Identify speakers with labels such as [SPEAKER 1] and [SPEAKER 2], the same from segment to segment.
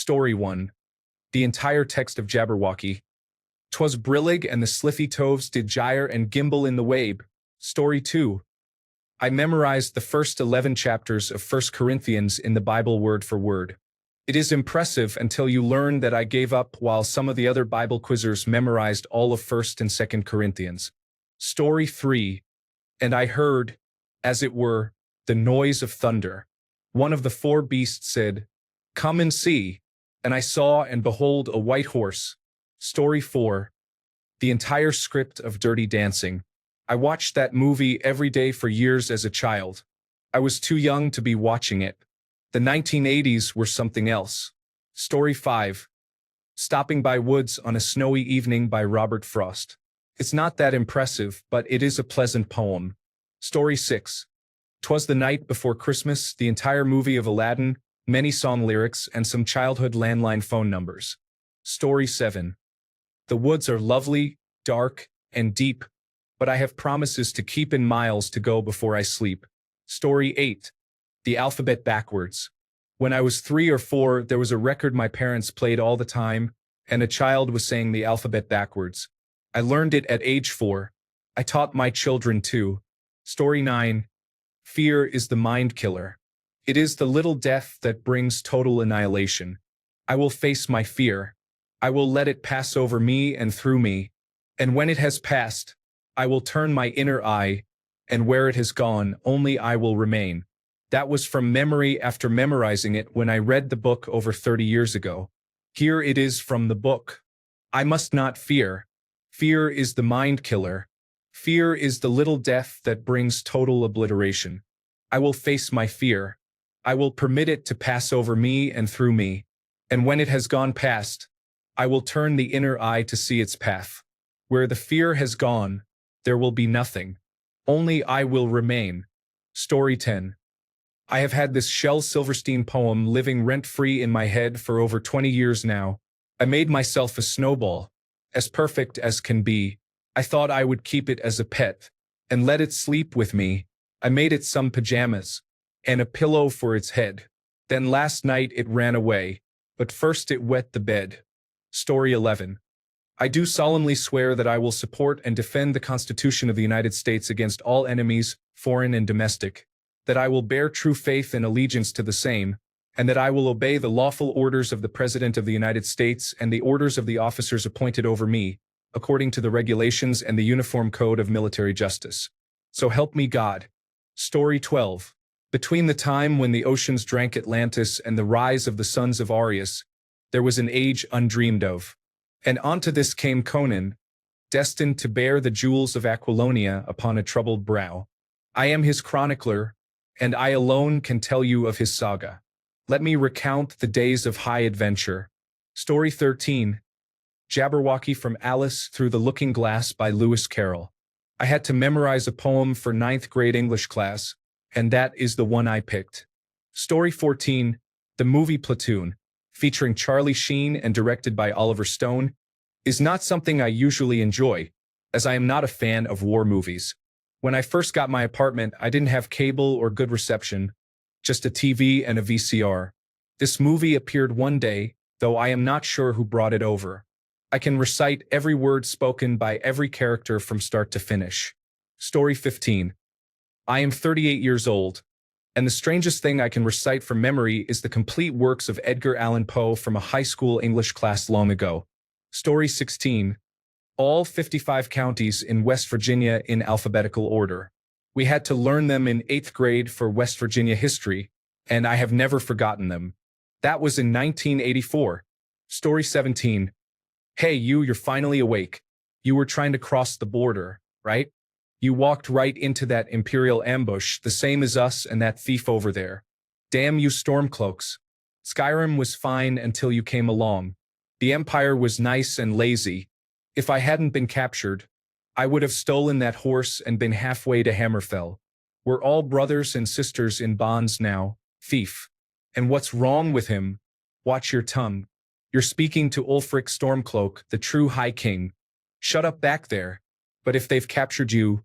[SPEAKER 1] Story 1. The entire text of Jabberwocky. 'Twas brillig and the slithy toves did gyre and gimble in the wabe. Story 2. I memorized the first 11 chapters of 1 Corinthians in the Bible word for word. It is impressive until you learn that I gave up while some of the other Bible quizzers memorized all of 1 and 2 Corinthians. Story 3. And I heard, as it were, the noise of thunder. One of the four beasts said, "Come and see." And I saw and behold a white horse. Story 4. The entire script of Dirty Dancing. I watched that movie every day for years as a child. I was too young to be watching it. The 1980s were something else. Story 5. Stopping by Woods on a Snowy Evening by Robert Frost. It's not that impressive, but it is a pleasant poem. Story 6. 'Twas the Night Before Christmas, the entire movie of Aladdin, many song lyrics, and some childhood landline phone numbers. Story 7. The woods are lovely, dark, and deep, but I have promises to keep in miles to go before I sleep. Story 8. The alphabet backwards. When I was 3 or 4, there was a record my parents played all the time, and a child was saying the alphabet backwards. I learned it at age 4. I taught my children too. Story 9. Fear is the mind killer. It is the little death that brings total annihilation. I will face my fear. I will let it pass over me and through me. And when it has passed, I will turn my inner eye, and where it has gone, only I will remain. That was from memory after memorizing it when I read the book over 30 years ago. Here it is from the book. I must not fear. Fear is the mind killer. Fear is the little death that brings total obliteration. I will face my fear. I will permit it to pass over me and through me. And when it has gone past, I will turn the inner eye to see its path. Where the fear has gone, there will be nothing. Only I will remain. Story 10. I have had this Shel Silverstein poem living rent-free in my head for over 20 years now. I made myself a snowball, as perfect as can be. I thought I would keep it as a pet, and let it sleep with me. I made it some pajamas, and a pillow for its head. Then last night it ran away, but first it wet the bed. Story 11. I do solemnly swear that I will support and defend the Constitution of the United States against all enemies, foreign and domestic, that I will bear true faith and allegiance to the same, and that I will obey the lawful orders of the President of the United States and the orders of the officers appointed over me, according to the regulations and the Uniform Code of Military Justice. So help me God. Story 12. Between the time when the oceans drank Atlantis and the rise of the sons of Arius, there was an age undreamed of. And onto this came Conan, destined to bear the jewels of Aquilonia upon a troubled brow. I am his chronicler, and I alone can tell you of his saga. Let me recount the days of high adventure. Story 13. Jabberwocky from Alice Through the Looking Glass by Lewis Carroll. I had to memorize a poem for 9th grade English class, and that is the one I picked. Story 14. The movie Platoon, featuring Charlie Sheen and directed by Oliver Stone, is not something I usually enjoy, as I am not a fan of war movies. When I first got my apartment, I didn't have cable or good reception, just a TV and a VCR. This movie appeared one day, though I am not sure who brought it over. I can recite every word spoken by every character from start to finish. Story 15. I am 38 years old, and the strangest thing I can recite from memory is the complete works of Edgar Allan Poe from a high school English class long ago. Story 16. All 55 counties in West Virginia in alphabetical order. We had to learn them in 8th grade for West Virginia history, and I have never forgotten them. That was in 1984. Story 17. Hey, you're finally awake. You were trying to cross the border, right? You walked right into that Imperial ambush, the same as us and that thief over there. Damn you Stormcloaks. Skyrim was fine until you came along. The Empire was nice and lazy. If I hadn't been captured, I would have stolen that horse and been halfway to Hammerfell. We're all brothers and sisters in bonds now, thief. And what's wrong with him? Watch your tongue. You're speaking to Ulfric Stormcloak, the true High King. Shut up back there. But if they've captured you,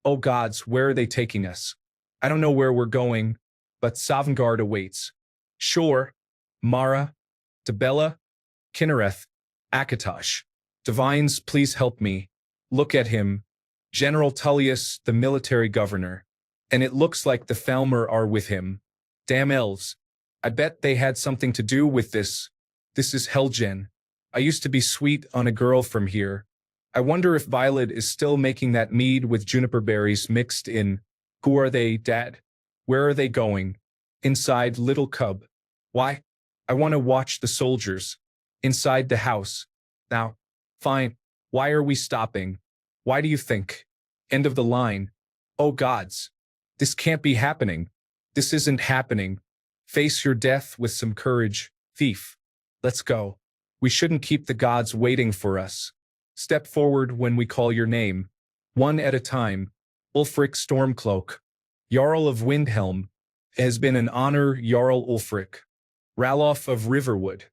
[SPEAKER 1] oh gods, where are they taking us? I don't know where we're going, but Sovngarde awaits. Sure, Mara, Debella, Kinnereth, Akatosh. Divines, please help me. Look at him. General Tullius, the military governor. And it looks like the Falmer are with him. Damn elves. I bet they had something to do with this. This is Helgen. I used to be sweet on a girl from here. I wonder if Violet is still making that mead with juniper berries mixed in. Who are they, Dad? Where are they going? Inside, little cub. Why? I want to watch the soldiers. Inside the house. Now, fine. Why are we stopping? Why do you think? End of the line. Oh gods. This can't be happening. This isn't happening. Face your death with some courage, thief. Let's go. We shouldn't keep the gods waiting for us. Step forward when we call your name. One at a time. Ulfric Stormcloak. Jarl of Windhelm. It has been an honor, Jarl Ulfric. Ralof of Riverwood.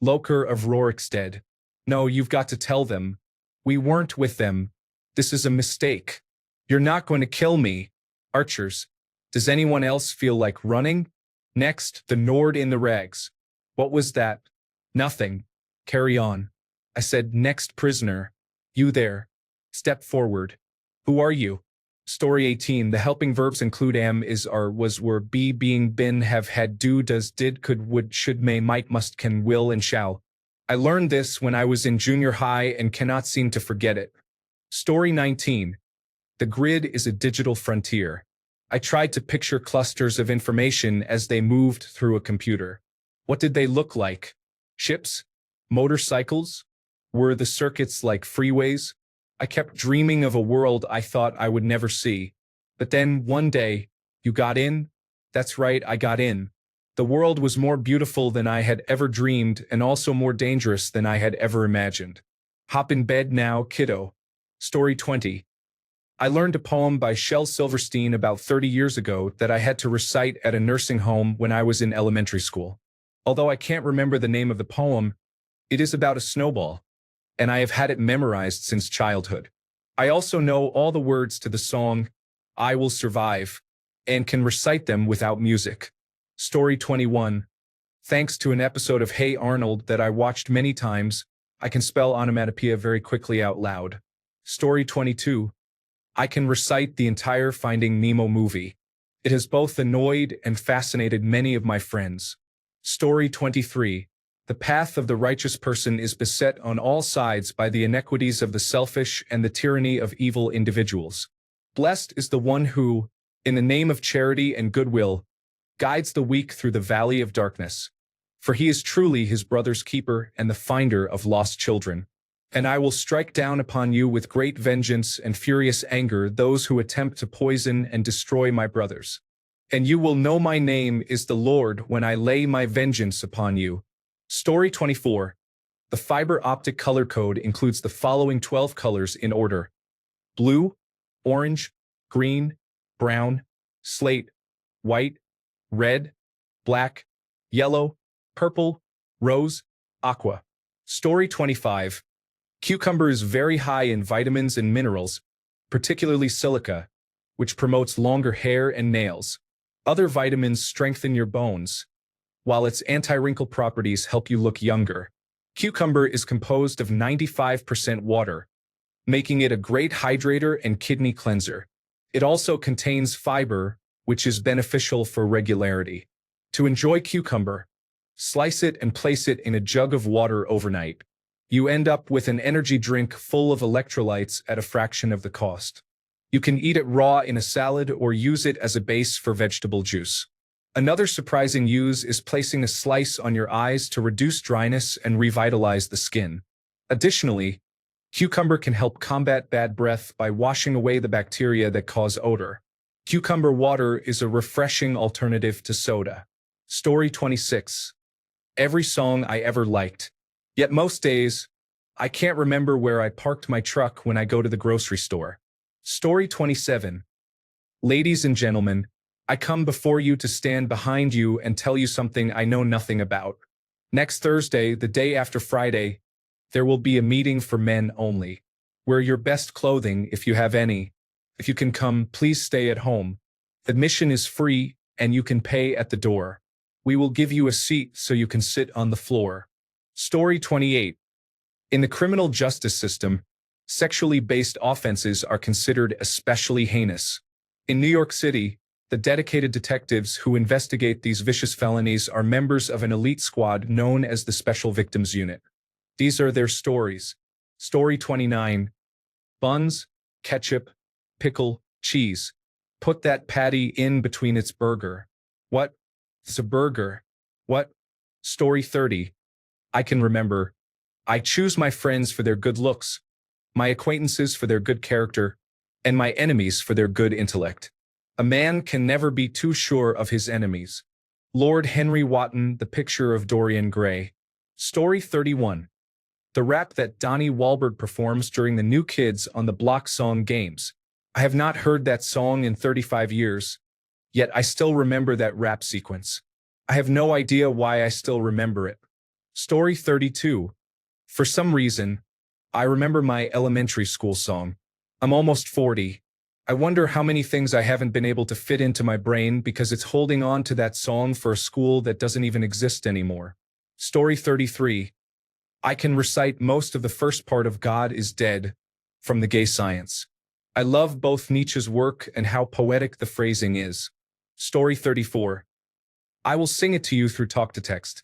[SPEAKER 1] Loker of Rorikstead. No, you've got to tell them. We weren't with them. This is a mistake. You're not going to kill me. Archers. Does anyone else feel like running? Next, the Nord in the rags. What was that? Nothing. Carry on. I said, next prisoner. You there. Step forward. Who are you? Story 18. The helping verbs include am, is, are, was, were, be, being, been, have, had, do, does, did, could, would, should, may, might, must, can, will, and shall. I learned this when I was in junior high and cannot seem to forget it. Story 19. The grid is a digital frontier. I tried to picture clusters of information as they moved through a computer. What did they look like? Ships? Motorcycles? Were the circuits like freeways? I kept dreaming of a world I thought I would never see. But then, one day, you got in? That's right, I got in. The world was more beautiful than I had ever dreamed and also more dangerous than I had ever imagined. Hop in bed now, kiddo. Story 20. I learned a poem by Shel Silverstein about 30 years ago that I had to recite at a nursing home when I was in elementary school. Although I can't remember the name of the poem, it is about a snowball, and I have had it memorized since childhood. I also know all the words to the song, I Will Survive, and can recite them without music. Story 21. Thanks to an episode of Hey Arnold that I watched many times, I can spell onomatopoeia very quickly out loud. Story 22. I can recite the entire Finding Nemo movie. It has both annoyed and fascinated many of my friends. Story 23. The path of the righteous person is beset on all sides by the inequities of the selfish and the tyranny of evil individuals. Blessed is the one who, in the name of charity and goodwill, guides the weak through the valley of darkness. For he is truly his brother's keeper and the finder of lost children. And I will strike down upon you with great vengeance and furious anger those who attempt to poison and destroy my brothers. And you will know my name is the Lord when I lay my vengeance upon you. Story 24. The fiber optic color code includes the following 12 colors in order: blue, orange, green, brown, slate, white, red, black, yellow, purple, rose, aqua. Story 25. Cucumber is very high in vitamins and minerals, particularly silica, which promotes longer hair and nails. Other vitamins strengthen your bones, while its anti-wrinkle properties help you look younger. Cucumber is composed of 95% water, making it a great hydrator and kidney cleanser. It also contains fiber, which is beneficial for regularity. To enjoy cucumber, slice it and place it in a jug of water overnight. You end up with an energy drink full of electrolytes at a fraction of the cost. You can eat it raw in a salad or use it as a base for vegetable juice. Another surprising use is placing a slice on your eyes to reduce dryness and revitalize the skin. Additionally, cucumber can help combat bad breath by washing away the bacteria that cause odor. Cucumber water is a refreshing alternative to soda. Story 26. Every song I ever liked. Yet most days, I can't remember where I parked my truck when I go to the grocery store. Story 27. Ladies and gentlemen, I come before you to stand behind you and tell you something I know nothing about. Next Thursday, the day after Friday, there will be a meeting for men only. Wear your best clothing if you have any. If you can come, please stay at home. Admission is free and you can pay at the door. We will give you a seat so you can sit on the floor. Story 28. In the criminal justice system, sexually based offenses are considered especially heinous. In New York City, the dedicated detectives who investigate these vicious felonies are members of an elite squad known as the Special Victims Unit. These are their stories. Story 29. Buns, ketchup, pickle, cheese. Put that patty in between its burger. What? It's a burger. What? Story 30. I can remember. I choose my friends for their good looks, my acquaintances for their good character, and my enemies for their good intellect. A man can never be too sure of his enemies. Lord Henry Wotton, The Picture of Dorian Gray. Story 31. The rap that Donnie Wahlberg performs during the New Kids on the Block song Games. I have not heard that song in 35 years, yet I still remember that rap sequence. I have no idea why I still remember it. Story 32. For some reason, I remember my elementary school song. I'm almost 40. I wonder how many things I haven't been able to fit into my brain because it's holding on to that song for a school that doesn't even exist anymore. Story 33. I can recite most of the first part of God is Dead from The Gay Science. I love both Nietzsche's work and how poetic the phrasing is. Story 34. I will sing it to you through talk-to-text.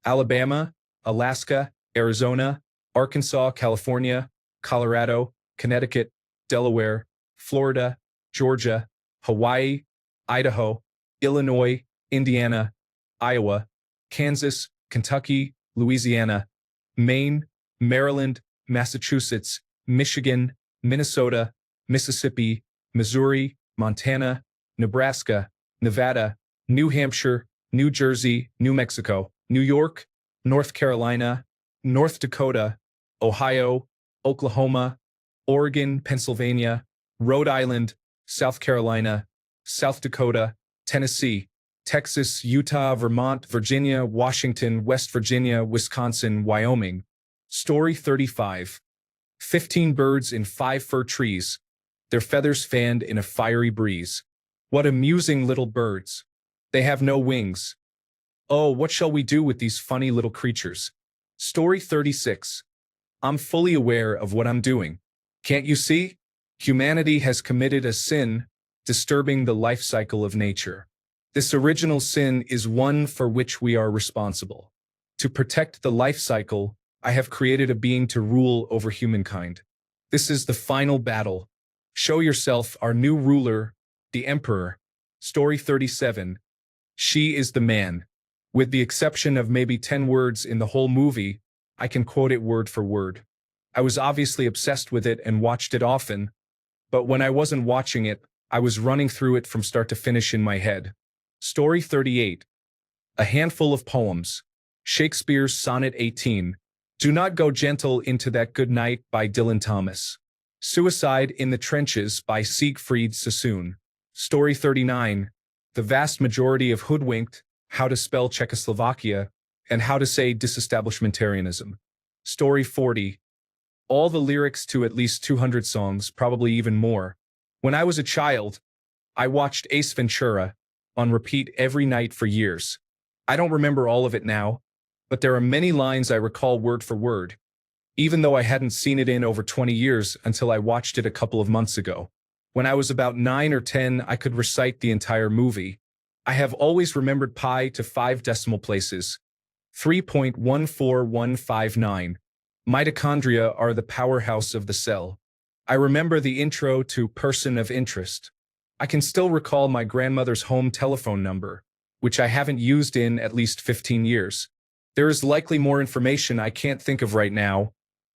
[SPEAKER 1] Alabama, Alaska, Arizona, Arkansas, California, Colorado, Connecticut, Delaware, Florida, Georgia, Hawaii, Idaho, Illinois, Indiana, Iowa, Kansas, Kentucky, Louisiana, Maine, Maryland, Massachusetts, Michigan, Minnesota, Mississippi, Missouri, Montana, Nebraska, Nevada, New Hampshire, New Jersey, New Mexico, New York, North Carolina, North Dakota, Ohio, Oklahoma, Oregon, Pennsylvania, Rhode Island, South Carolina, South Dakota, Tennessee, Texas, Utah, Vermont, Virginia, Washington, West Virginia, Wisconsin, Wyoming. Story 35. 15 birds in 5 fir trees, their feathers fanned in a fiery breeze. What amusing little birds. They have no wings. Oh, what shall we do with these funny little creatures? Story 36. I'm fully aware of what I'm doing. Can't you see? Humanity has committed a sin, disturbing the life cycle of nature. This original sin is one for which we are responsible. To protect the life cycle, I have created a being to rule over humankind. This is the final battle. Show yourself our new ruler, the Emperor. Story 37. She is the man. With the exception of maybe 10 words in the whole movie, I can quote it word for word. I was obviously obsessed with it and watched it often, but when I wasn't watching it, I was running through it from start to finish in my head. Story 38. A handful of poems. Shakespeare's Sonnet 18. Do Not Go Gentle Into That Good Night by Dylan Thomas. Suicide in the Trenches by Siegfried Sassoon. Story 39. The vast majority of hoodwinked, How to Spell Czechoslovakia, and How to Say Disestablishmentarianism. Story 40. All the lyrics to at least 200 songs, probably even more. When I was a child, I watched Ace Ventura on repeat every night for years. I don't remember all of it now, but there are many lines I recall word for word, even though I hadn't seen it in over 20 years until I watched it a couple of months ago. When I was about 9 or 10, I could recite the entire movie. I have always remembered pi to 5 decimal places. 3.14159. Mitochondria are the powerhouse of the cell. I remember the intro to Person of Interest. I can still recall my grandmother's home telephone number, which I haven't used in at least 15 years. There is likely more information I can't think of right now.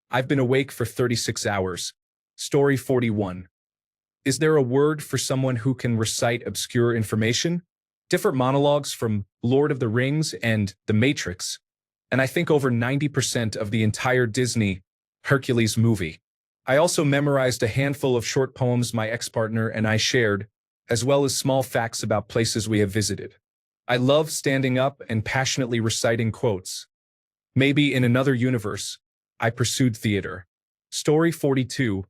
[SPEAKER 1] I've been awake for 36 hours. Story 41. Is there a word for someone who can recite obscure information? Different monologues from Lord of the Rings and The Matrix, and I think over 90% of the entire Disney Hercules movie. I also memorized a handful of short poems my ex-partner and I shared, as well as small facts about places we have visited. I love standing up and passionately reciting quotes. Maybe in another universe, I pursued theater. Story 42.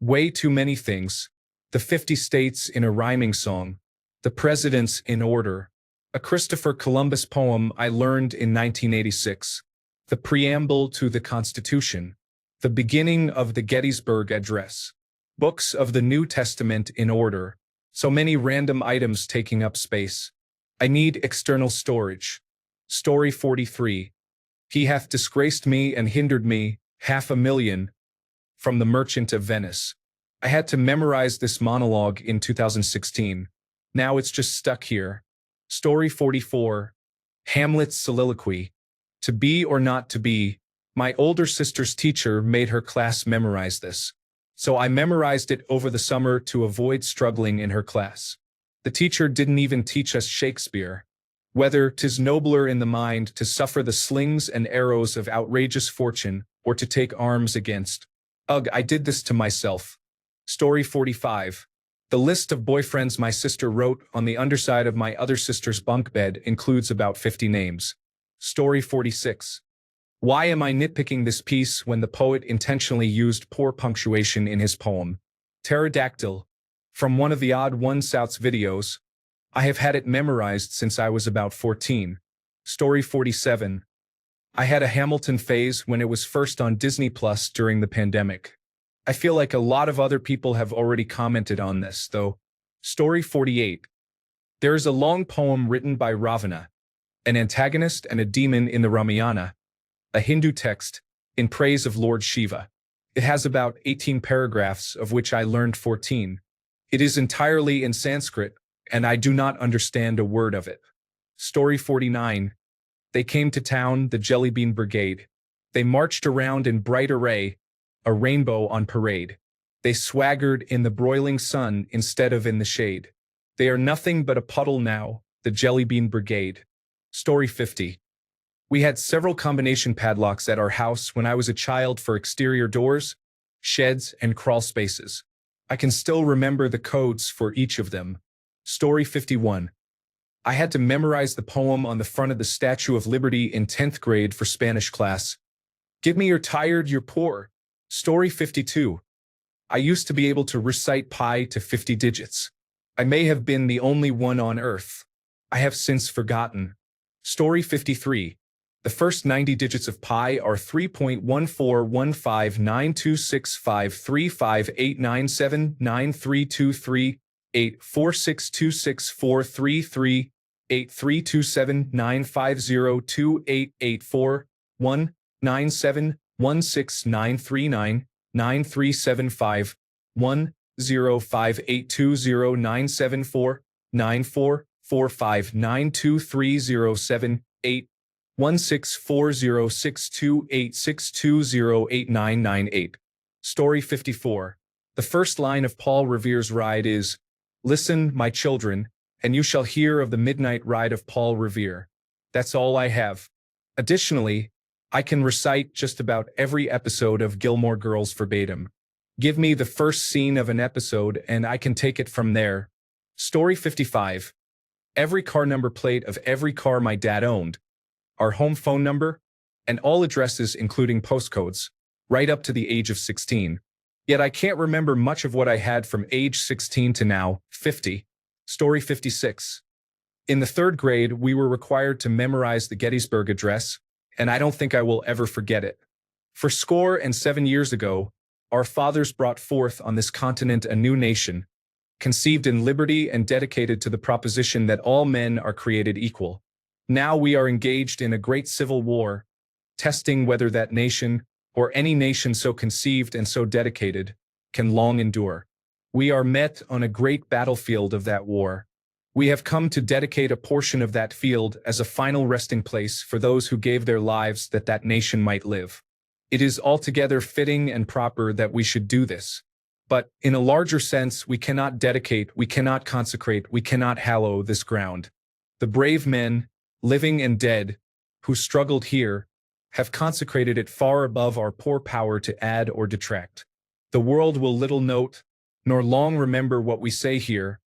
[SPEAKER 1] Way Too Many Things. The 50 States in a Rhyming Song. The Presidents in Order. A Christopher Columbus poem I learned in 1986. the preamble to the Constitution, the beginning of the Gettysburg Address, books of the New Testament in order, so many random items taking up space. I need external storage. Story 43. He hath disgraced me and hindered me, 500,000, from the Merchant of Venice. I had to memorize this monologue in 2016. Now it's just stuck here. Story 44. Hamlet's soliloquy. To be or not to be. My older sister's teacher made her class memorize this. So I memorized it over the summer to avoid struggling in her class. The teacher didn't even teach us Shakespeare. Whether 'tis nobler in the mind to suffer the slings and arrows of outrageous fortune, or to take arms against. Ugh, I did this to myself. Story 45. The list of boyfriends my sister wrote on the underside of my other sister's bunk bed includes about 50 names. Story 46. Why am I nitpicking this piece when the poet intentionally used poor punctuation in his poem? Pterodactyl. From one of the Odd One South's videos. I have had it memorized since I was about 14. Story 47. I had a Hamilton phase when it was first on Disney Plus during the pandemic. I feel like a lot of other people have already commented on this, though. Story 48. There is a long poem written by Ravana, an antagonist and a demon in the Ramayana, a Hindu text, in praise of Lord Shiva. It has about 18 paragraphs, of which I learned 14. It is entirely in Sanskrit, and I do not understand a word of it. Story 49. They came to town, the Jelly Bean Brigade. They marched around in bright array, a rainbow on parade. They swaggered in the broiling sun instead of in the shade. They are nothing but a puddle now, the Jelly Bean Brigade. Story 50. We had several combination padlocks at our house when I was a child for exterior doors, sheds, and crawl spaces. I can still remember the codes for each of them. Story 51. I had to memorize the poem on the front of the Statue of Liberty in 10th grade for Spanish class. Give me you're tired, you're poor. Story 52. I used to be able to recite pi to 50 digits. I may have been the only one on earth. I have since forgotten. Story 53. The first 90 digits of pi are 3.14159265358977932388462994592375110452078816406286208998. Story 54. The first line of Paul Revere's Ride is, "Listen, my children, and you shall hear of the midnight ride of Paul Revere." That's all I have. Additionally, I can recite just about every episode of Gilmore Girls verbatim. Give me the first scene of an episode and I can take it from there. Story 55. Every car number plate of every car my dad owned, our home phone number, and all addresses including postcodes, right up to the age of 16. Yet I can't remember much of what I had from age 16 to now, 50. Story 56. In the 3rd grade, we were required to memorize the Gettysburg Address, and I don't think I will ever forget it. For 7 years ago, our fathers brought forth on this continent a new nation, conceived in liberty and dedicated to the proposition that all men are created equal. Now we are engaged in a great civil war, testing whether that nation, or any nation so conceived and so dedicated, can long endure. We are met on a great battlefield of that war. We have come to dedicate a portion of that field as a final resting place for those who gave their lives that that nation might live. It is altogether fitting and proper that we should do this. But, in a larger sense, we cannot dedicate, we cannot consecrate, we cannot hallow this ground. The brave men, living and dead, who struggled here, have consecrated it far above our poor power to add or detract. The world will little note, nor long remember what we say here,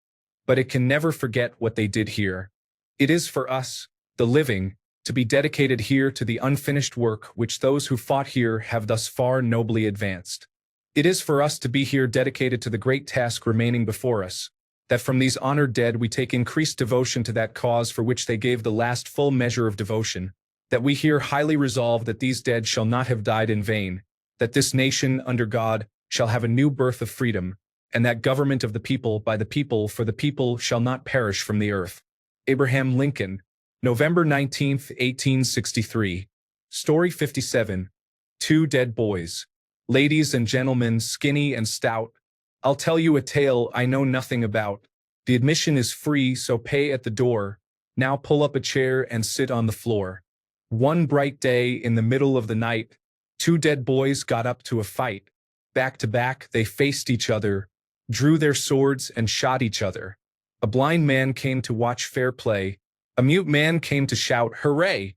[SPEAKER 1] but it can never forget what they did here. It is for us, the living, to be dedicated here to the unfinished work which those who fought here have thus far nobly advanced. It is for us to be here dedicated to the great task remaining before us, that from these honored dead we take increased devotion to that cause for which they gave the last full measure of devotion, that we here highly resolve that these dead shall not have died in vain, that this nation under God shall have a new birth of freedom, and that government of the people by the people for the people shall not perish from the earth. Abraham Lincoln, November 19, 1863. Story 57. Two Dead Boys. Ladies and gentlemen, skinny and stout, I'll tell you a tale I know nothing about. The admission is free, so pay at the door. Now pull up a chair and sit on the floor. One bright day in the middle of the night, two dead boys got up to a fight. Back to back, they faced each other, drew their swords and shot each other. A blind man came to watch fair play. A mute man came to shout, "Hooray!"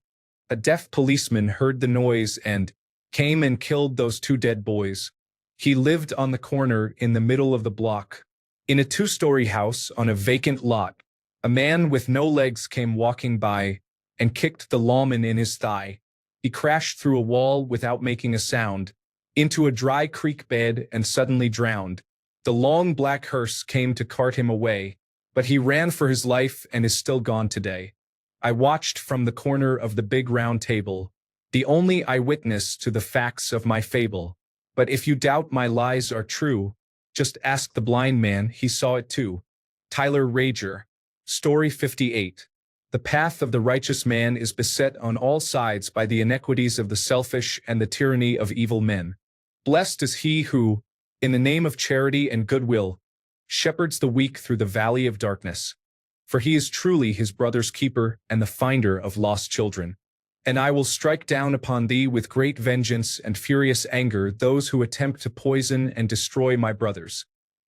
[SPEAKER 1] A deaf policeman heard the noise and came and killed those two dead boys. He lived on the corner in the middle of the block. In a two-story house on a vacant lot, a man with no legs came walking by and kicked the lawman in his thigh. He crashed through a wall without making a sound, into a dry creek bed and suddenly drowned. The long black hearse came to cart him away, but he ran for his life and is still gone today. I watched from the corner of the big round table, the only eyewitness to the facts of my fable. But if you doubt my lies are true, just ask the blind man, he saw it too. Tyler Rager. Story 58. The path of the righteous man is beset on all sides by the iniquities of the selfish and the tyranny of evil men. Blessed is he who, in the name of charity and goodwill, shepherds the weak through the valley of darkness. For he is truly his brother's keeper and the finder of lost children. And I will strike down upon thee with great vengeance and furious anger those who attempt to poison and destroy my brothers.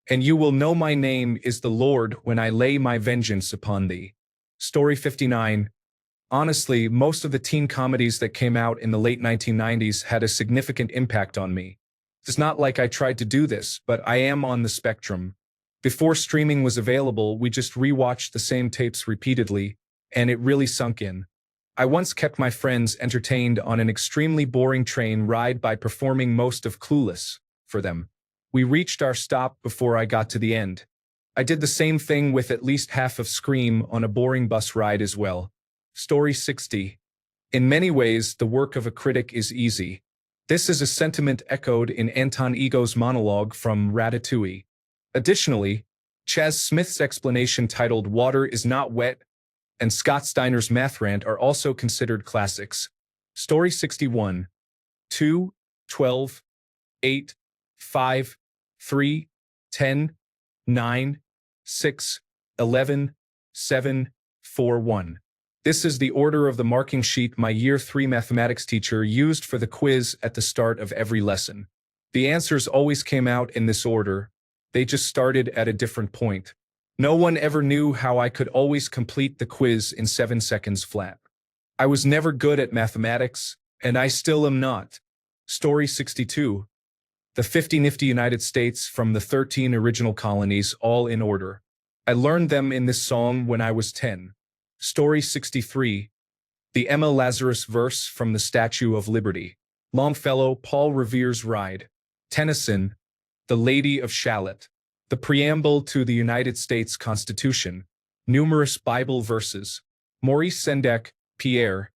[SPEAKER 1] And you will know my name is the Lord when I lay my vengeance upon thee. Story 59. Honestly, most of the teen comedies that came out in the late 1990s had a significant impact on me. It's not like I tried to do this, but I am on the spectrum. Before streaming was available, we just rewatched the same tapes repeatedly, and it really sunk in. I once kept my friends entertained on an extremely boring train ride by performing most of Clueless for them. We reached our stop before I got to the end. I did the same thing with at least half of Scream on a boring bus ride as well. Story 60. In many ways, the work of a critic is easy. This is a sentiment echoed in Anton Ego's monologue from Ratatouille. Additionally, Chaz Smith's explanation titled "Water is Not Wet" and Scott Steiner's math rant are also considered classics. Story 61. 2, 12, 8, 5, 3, 10, 9, 6, 11, 7, 4, 1. This is the order of the marking sheet my Year 3 mathematics teacher used for the quiz at the start of every lesson. The answers always came out in this order. They just started at a different point. No one ever knew how I could always complete the quiz in 7 seconds flat. I was never good at mathematics, and I still am not. Story 62. The 50 nifty United States from the 13 original colonies, all in order. I learned them in this song when I was 10. Story 63. The Emma Lazarus verse from the Statue of Liberty. Longfellow, Paul Revere's Ride. Tennyson, The Lady of Shalott. The Preamble to the United States Constitution. Numerous Bible verses. Maurice Sendak, Pierre.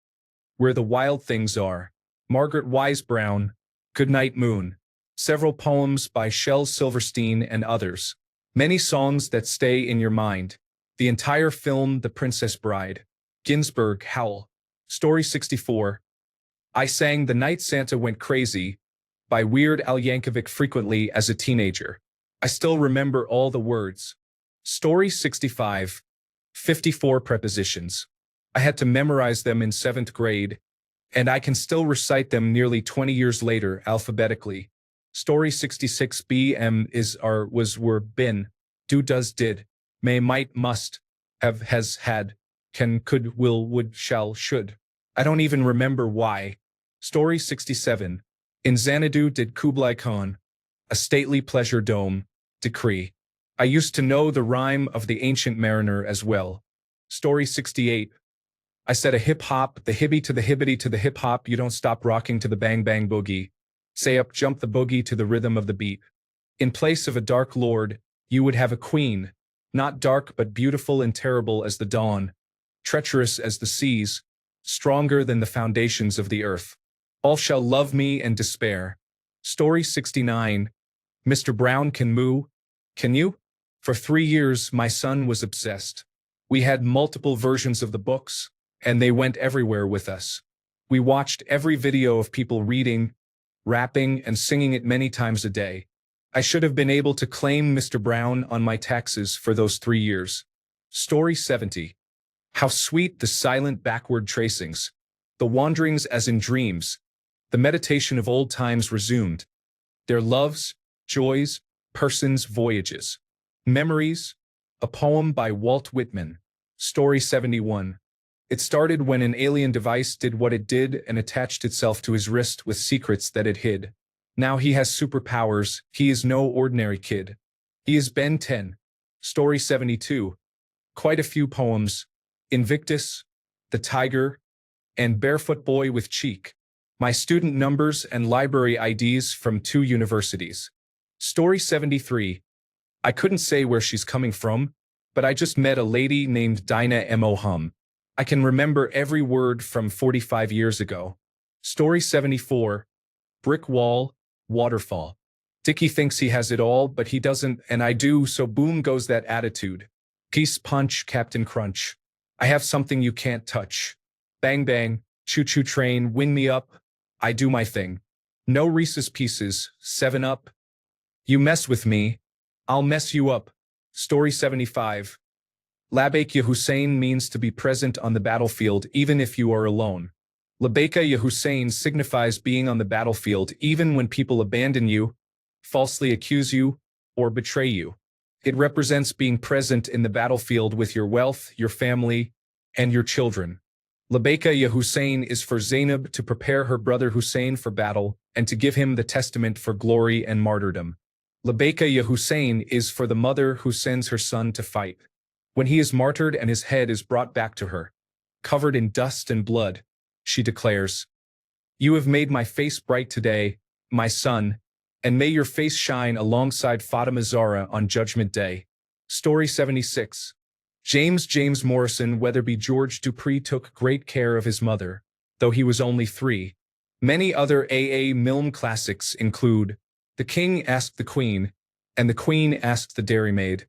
[SPEAKER 1] Where the Wild Things Are. Margaret Wise Brown, Goodnight Moon. Several poems by Shel Silverstein and others. Many songs that stay in your mind. The entire film The Princess Bride. Ginsberg, Howell. Story 64. I sang The Night Santa Went Crazy by Weird Al Yankovic frequently as a teenager. I still remember all the words. Story 65. 54 prepositions. I had to memorize them in 7th grade, and I can still recite them nearly 20 years later alphabetically. Story 66. BM is, are, was, were, been, do, does, did, may, might, must, have, has, had, can, could, will, would, shall, should. I don't even remember why. Story 67. In Xanadu did Kublai Khan, a stately pleasure dome, decree. I used to know the rhyme of the Ancient Mariner as well. Story 68. I said a hip-hop, the hibby to the hibbity to the hip-hop, you don't stop rocking to the bang-bang boogie. Say up, jump the boogie to the rhythm of the beat. In place of a dark lord, you would have a queen, not dark but beautiful and terrible as the dawn, treacherous as the seas, stronger than the foundations of the earth. All shall love me and despair. Story 69. Mr. Brown can moo. Can you? For 3 years, my son was obsessed. We had multiple versions of the books, and they went everywhere with us. We watched every video of people reading, rapping, and singing it many times a day. I should have been able to claim Mr. Brown on my taxes for those 3 years. Story 70. How sweet the silent backward tracings, the wanderings as in dreams, the meditation of old times resumed, their loves, joys, persons, voyages, memories, a poem by Walt Whitman. Story 71. It started when an alien device did what it did and attached itself to his wrist with secrets that it hid. Now he has superpowers. He is no ordinary kid. He is Ben 10. Story 72. Quite a few poems. Invictus, The Tiger, and Barefoot Boy with Cheek. My student numbers and library IDs from 2 universities. Story 73. I couldn't say where she's coming from, but I just met a lady named Dinah M.O. Hum. I can remember every word from 45 years ago. Story 74. Brick wall, waterfall. Dickie thinks he has it all, but he doesn't, and I do, so boom goes that attitude. Peace punch, Captain Crunch. I have something you can't touch. Bang bang, choo-choo train, wing me up. I do my thing. No Reese's Pieces, 7-Up. You mess with me, I'll mess you up. Story 75. Labbaik ya Hussein means to be present on the battlefield even if you are alone. Labbaika ya Hussein signifies being on the battlefield even when people abandon you, falsely accuse you, or betray you. It represents being present in the battlefield with your wealth, your family, and your children. Labbaika ya Hussein is for Zainab to prepare her brother Hussein for battle and to give him the testament for glory and martyrdom. Labbaika ya Hussein is for the mother who sends her son to fight. When he is martyred and his head is brought back to her, covered in dust and blood, she declares, "You have made my face bright today, my son, and may your face shine alongside Fatima Zahra on Judgment Day." Story 76. James Morrison Weatherby George Dupree took great care of his mother, though he was only 3. Many other A.A. Milne classics include The King Asked the Queen, and The Queen Asked the Dairymaid.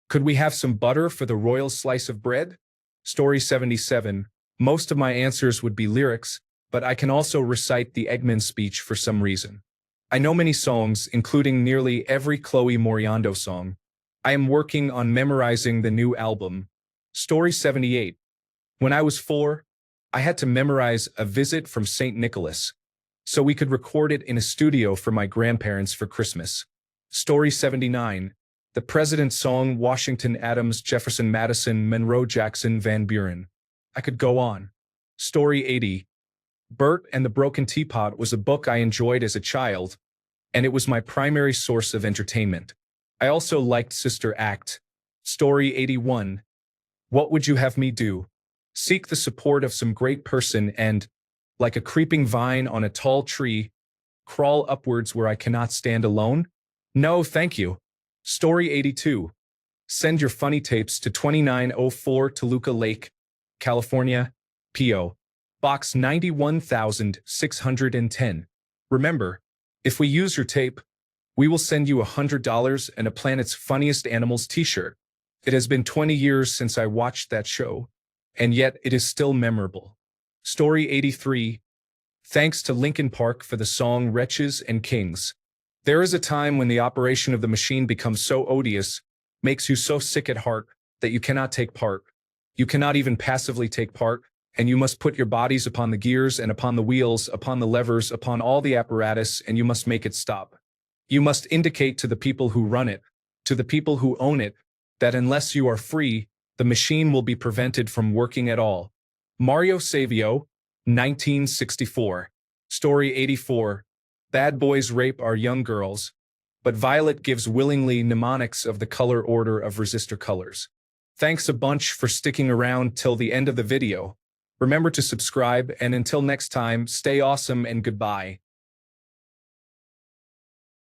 [SPEAKER 1] Could we have some butter for the royal slice of bread? Story 77. Most of my answers would be lyrics, but I can also recite the Eggman speech for some reason. I know many songs, including nearly every Chloe Moriando song. I am working on memorizing the new album. Story 78. When I was 4, I had to memorize A Visit from St. Nicholas, so we could record it in a studio for my grandparents for Christmas. Story 79. The President's Song, Washington Adams, Jefferson Madison, Monroe Jackson, Van Buren. I could go on. Story 80. Bert and the Broken Teapot was a book I enjoyed as a child, and it was my primary source of entertainment. I also liked Sister Act. Story 81. What would you have me do? Seek the support of some great person and, like a creeping vine on a tall tree, crawl upwards where I cannot stand alone? No, thank you. Story 82. Send your funny tapes to 2904 Toluca Lake, California, P.O. Box 91610. Remember, if we use your tape, we will send you $100 and a Planet's Funniest Animals t-shirt. It has been 20 years since I watched that show, and yet it is still memorable. Story 83. Thanks to Linkin Park for the song Wretches and Kings. There is a time when the operation of the machine becomes so odious, makes you so sick at heart, that you cannot take part. You cannot even passively take part, and you must put your bodies upon the gears and upon the wheels, upon the levers, upon all the apparatus, and you must make it stop. You must indicate to the people who run it, to the people who own it, that unless you are free, the machine will be prevented from working at all. Mario Savio, 1964. Story 84. Bad boys rape our young girls, but Violet gives willingly mnemonics of the color order of resistor colors. Thanks a bunch for sticking around till the end of the video. Remember to subscribe, and until next time, stay awesome and goodbye.